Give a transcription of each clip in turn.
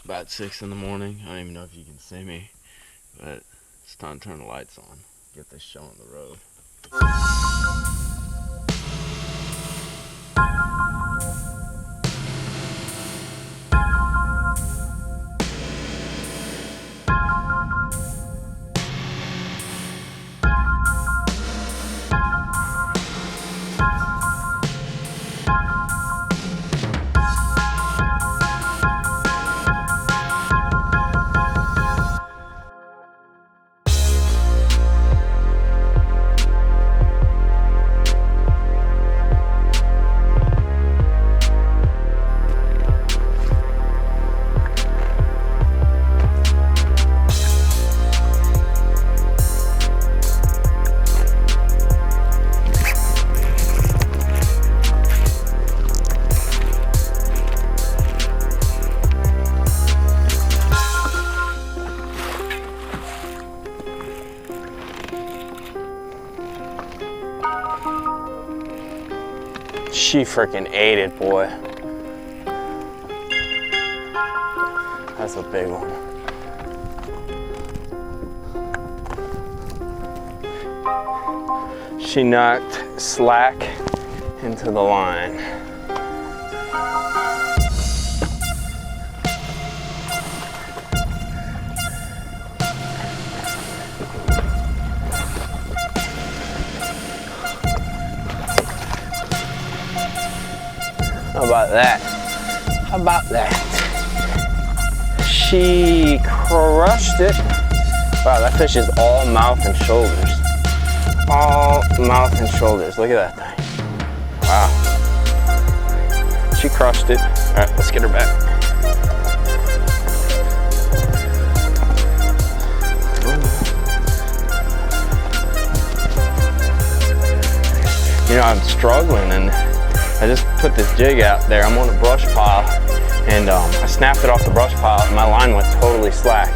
About 6 in the morning. I don't even know if you can see me, but it's time to turn the lights on. Get this show on the road. She freaking ate it, boy. That's a big one. She knocked slack into the line. How about that? How about that? She crushed it. Wow, that fish is all mouth and shoulders. All mouth and shoulders. Look at that thing. Wow. She crushed it. All right, let's get her back. You know, I'm struggling and I just put this jig out there. I'm on a brush pile and I snapped it off the brush pile and my line went totally slack.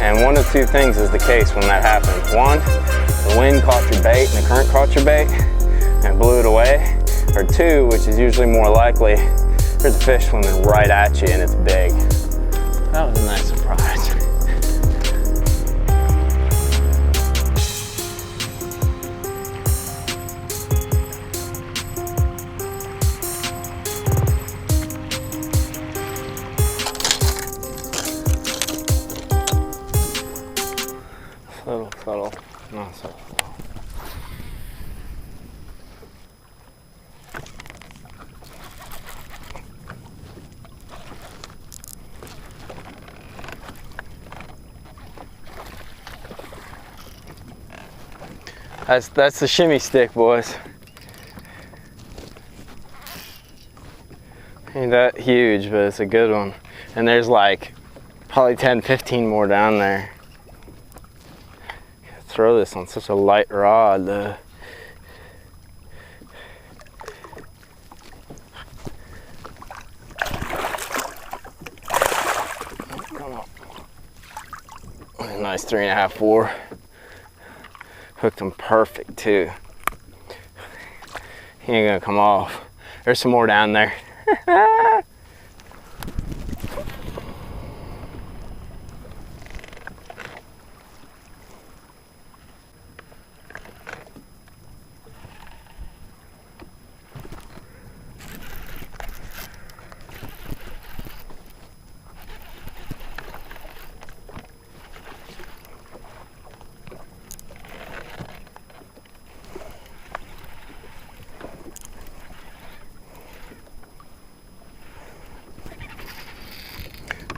And one of two things is the case when that happens. One, the wind caught your bait and the current caught your bait and blew it away. Or two, which is usually more likely, there's a fish swimming right at you and it's big. That was a nice surprise. Subtle, not so subtle. That's the shimmy stick, boys. Ain't that huge, but it's a good one. And there's like probably 10, 15 more down there. Throw this on such a light rod. Come on. Nice 3.5, 4. Hooked him perfect too. He ain't gonna come off. There's some more down there.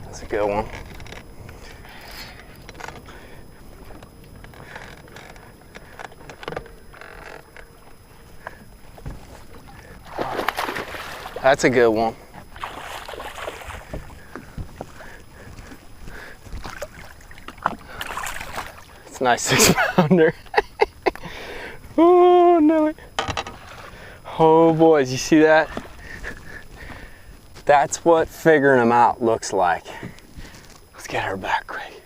That's a good one. That's a good one. It's a nice 6-pounder. Oh no. Oh boys, you see that? That's what figuring them out looks like. Let's get her back quick.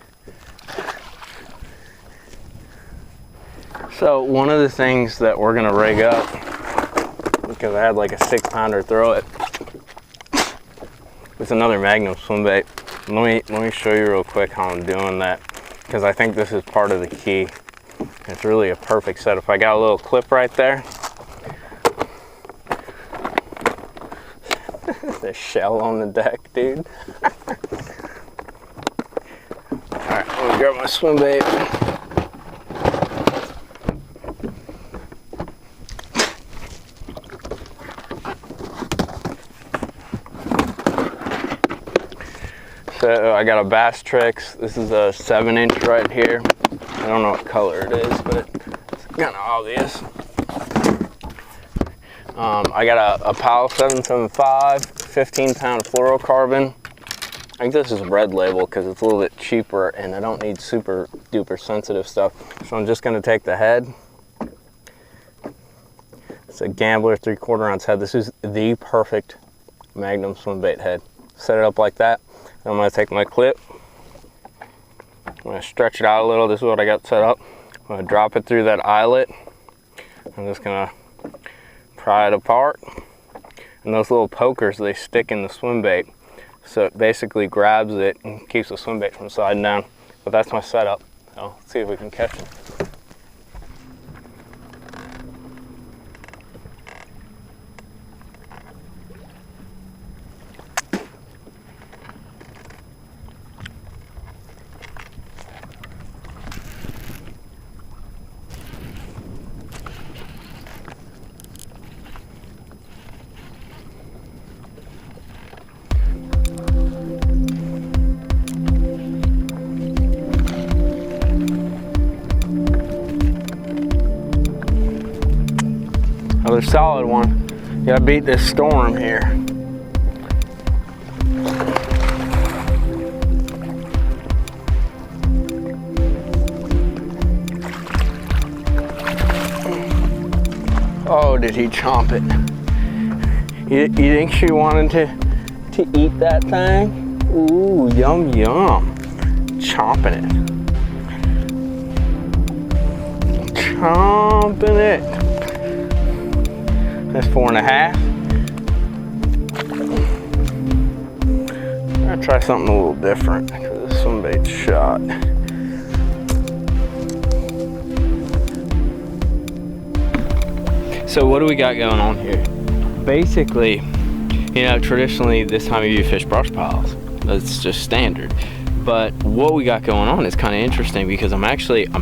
So one of the things that we're gonna rig up, because I had like a 6-pounder throw it, with another Magnum swim bait. Let me show you real quick how I'm doing that, because I think this is part of the key. It's really a perfect setup. I got a little clip right there. The shell on the deck, dude. Alright, let me grab my swim bait. So I got a Bass Tricks. This is a 7-inch right here. I don't know what color it is, but it's kind of obvious. I got a Powell 775, 15-pound fluorocarbon. I think this is red label because it's a little bit cheaper and I don't need super duper sensitive stuff. So I'm just gonna take the head. It's a Gambler 3/4 ounce head. This is the perfect Magnum swim bait head. Set it up like that. I'm gonna take my clip. I'm gonna stretch it out a little. This is what I got set up. I'm gonna drop it through that eyelet. I'm just gonna pry it apart. And those little pokers, they stick in the swim bait. So it basically grabs it and keeps the swim bait from sliding down. But that's my setup. So let's see if we can catch it. Another solid one. You gotta beat this storm here. Oh, did he chomp it? You think she wanted to eat that thing? Ooh, yum yum. Chomping it. Chomping it. That's 4.5. I'm gonna try something a little different because this swim bait's shot. So what do we got going on here? Basically, you know, traditionally this time of year you fish brush piles. That's just standard. But what we got going on is kind of interesting because I'm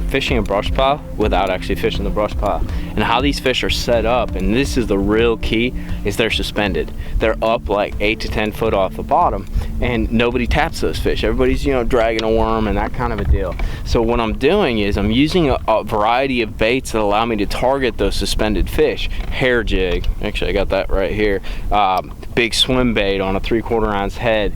fishing a brush pile without actually fishing the brush pile. And how these fish are set up, and this is the real key, is they're suspended. They're up like 8 to 10 foot off the bottom, and nobody taps those fish. Everybody's, you know, dragging a worm and that kind of a deal. So what I'm doing is I'm using a variety of baits that allow me to target those suspended fish. Hair jig, actually I got that right here. Big swim bait on a 3/4 ounce head,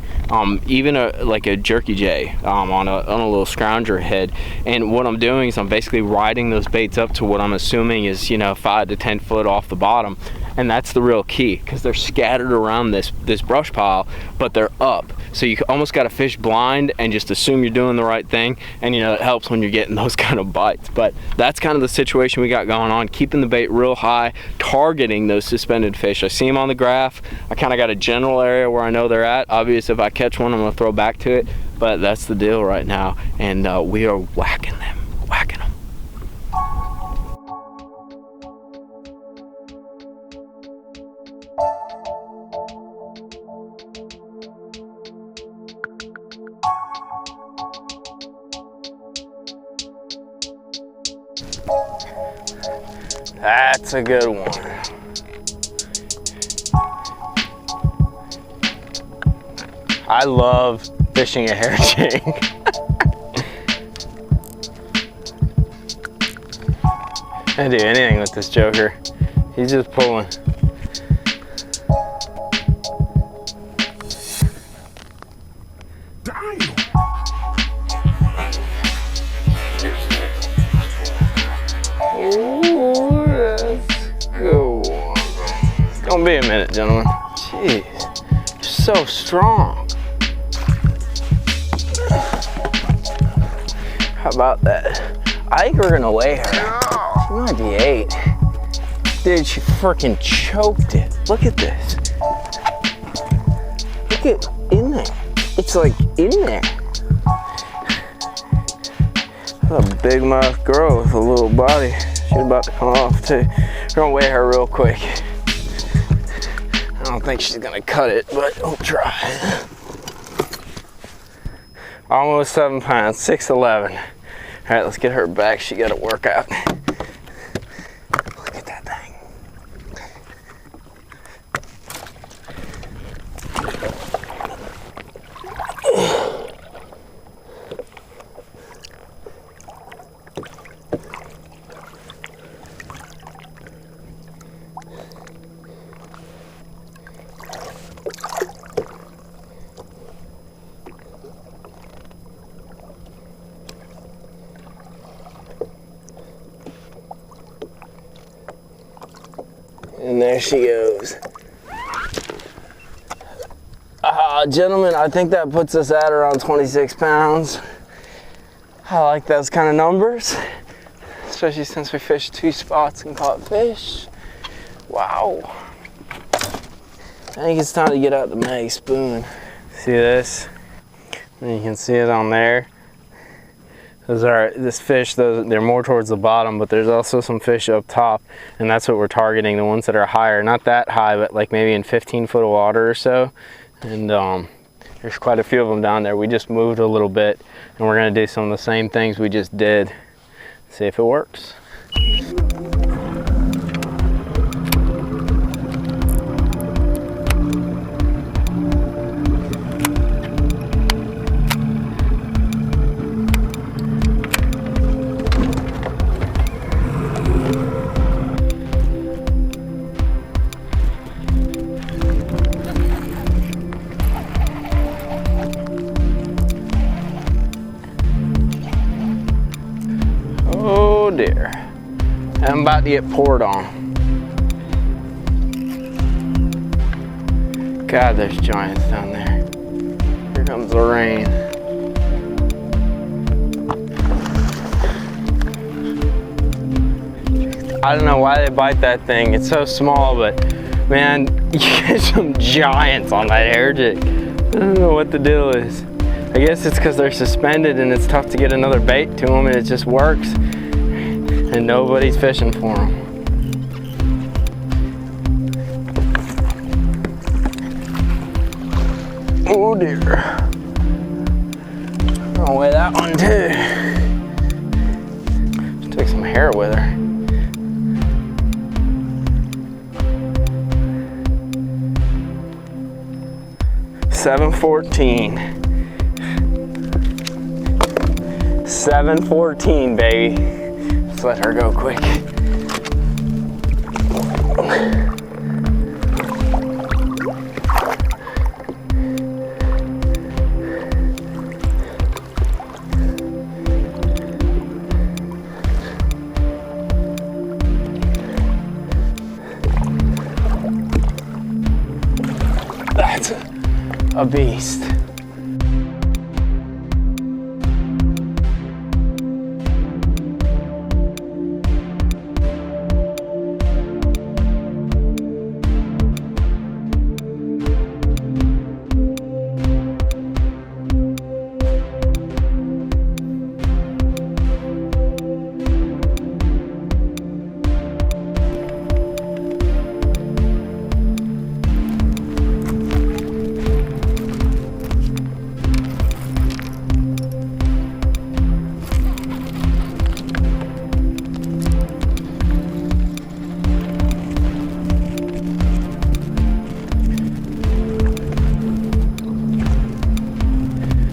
even like a jerky jay on a little scrounger head. And what I'm doing is I'm basically riding those baits up to what I'm assuming is, you know, 5 to 10 foot off the bottom. And that's the real key, because they're scattered around this brush pile, but they're up. So you almost got to fish blind and just assume you're doing the right thing. And you know, it helps when you're getting those kind of bites. But that's kind of the situation we got going on, keeping the bait real high, targeting those suspended fish. I see them on the graph. I kind of got a general area where I know they're at. Obviously, if I catch one, I'm gonna throw back to it. But that's the deal right now. And we are whacking them, whacking them. That's a good one. I love fishing a hair jig. I do anything with this joker. He's just pulling. Ooh, that's a good one. It's gonna be a minute, gentlemen. Jeez, you're so strong. How about that? I think we're gonna weigh her. might be 8. Dude, she freaking choked it. Look at this. Look at in there. It's like in there. That's a big mouth girl with a little body. She's about to come off too. We're gonna weigh her real quick. I don't think she's gonna cut it, but we'll try. Almost 7 pounds, 6'11". All right, let's get her back. She got a workout. Look at that thing. And there she goes. Gentlemen, I think that puts us at around 26 pounds. I like those kind of numbers, especially since we fished 2 spots and caught fish. Wow. I think it's time to get out the mag spoon. See this? And you can see it on there. Those are this fish, they're more towards the bottom, but there's also some fish up top, and that's what we're targeting, the ones that are higher. Not that high, but like maybe in 15 foot of water or so. And there's quite a few of them down there. We just moved a little bit, and we're gonna do some of the same things we just did. See if it works. Oh dear, I'm about to get poured on. God, there's giants down there. Here comes the rain. I don't know why they bite that thing. It's so small, but man, you get some giants on that air jig. I don't know what the deal is. I guess it's because they're suspended and it's tough to get another bait to them, and it just works. And nobody's fishing for them. Oh dear. I'll weigh that one too. Just take some hair with her. $7.14. $7.14, baby. Let's let her go quick. That's a beast.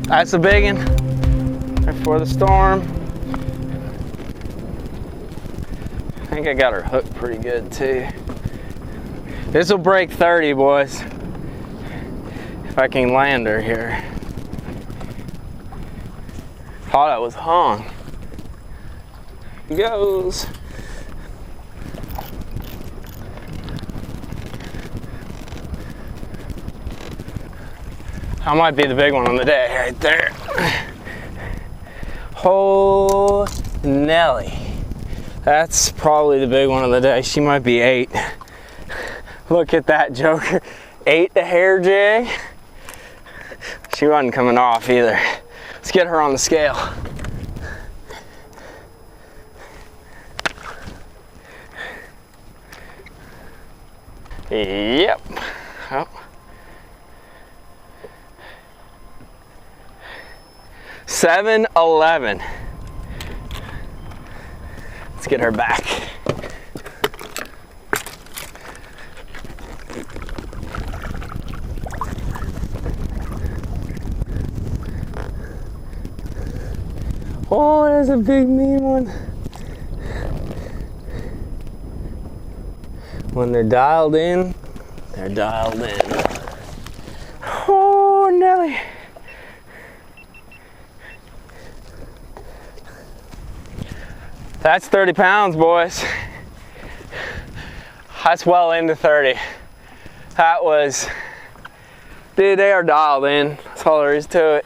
That's a big one before the storm. I think I got her hooked pretty good too. This will break 30, boys, if I can land her here. Thought I was hung. Here goes. That might be the big one on the day right there. Oh, Nelly. That's probably the big one of the day. She might be 8. Look at that joker. 8 the hair jig. She wasn't coming off either. Let's get her on the scale. Yep. Oh. 7-11. Let's get her back. Oh, there's a big mean one. When they're dialed in, they're dialed in. Oh, Nelly. That's 30 pounds, boys. That's well into 30. That was, dude, they are dialed in. That's all there is to it.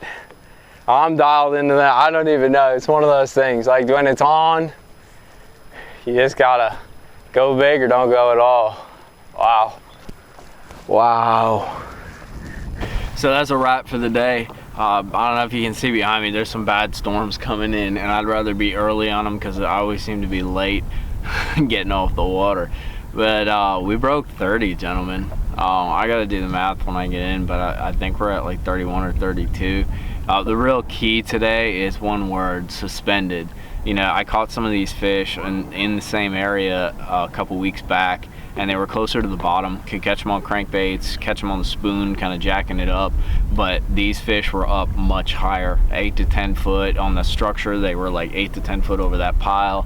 I'm dialed into that. I don't even know. It's one of those things. Like when it's on, you just gotta go big or don't go at all. Wow. Wow. So that's a wrap for the day. I don't know if you can see behind me, there's some bad storms coming in, and I'd rather be early on them because I always seem to be late getting off the water. But we broke 30, gentlemen. I gotta do the math when I get in, but I think we're at like 31 or 32. The real key today is one word: suspended. You know, I caught some of these fish in the same area a couple weeks back, and they were closer to the bottom. Could catch them on crankbaits, catch them on the spoon, kind of jacking it up. But these fish were up much higher, 8 to 10 foot on the structure. They were like 8 to 10 foot over that pile.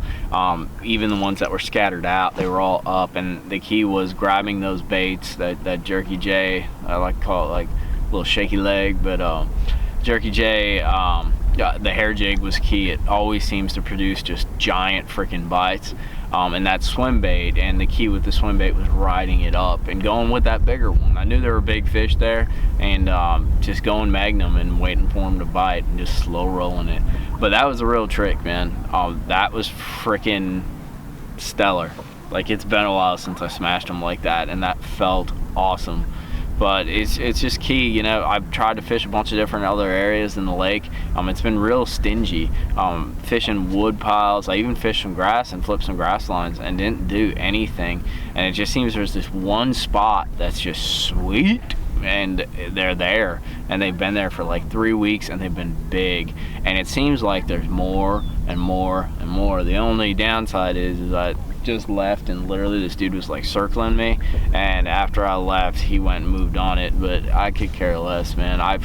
Even the ones that were scattered out, they were all up. And the key was grabbing those baits, that jerky J. I like to call it like a little shaky leg, but jerky J. The hair jig was key. It always seems to produce just giant freaking bites. And that swim bait, and the key with the swim bait was riding it up and going with that bigger one. I knew there were big fish there, and just going magnum and waiting for them to bite and just slow rolling it. But that was a real trick, man. That was freaking stellar. Like, it's been a while since I smashed them like that, and that felt awesome. But it's just key, you know. I've tried to fish a bunch of different other areas in the lake. It's been real stingy. Fishing wood piles. I even fished some grass and flipped some grass lines and didn't do anything. And it just seems there's this one spot that's just sweet, and they're there. And they've been there for like 3 weeks, and they've been big. And it seems like there's more and more and more. The only downside is I just left, and literally this dude was like circling me, and after I left he went and moved on it. But I could care less, man. I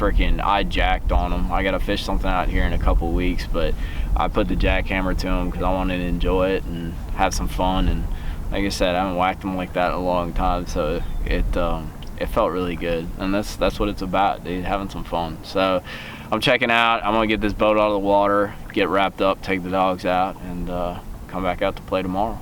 jacked on him. I gotta fish something out here in a couple weeks, but I put the jackhammer to him because I wanted to enjoy it and have some fun. And like I said, I haven't whacked him like that in a long time, so it felt really good. And that's what it's about, dude, having some fun. So I'm checking out. I'm gonna get this boat out of the water, get wrapped up, take the dogs out, and come back out to play tomorrow.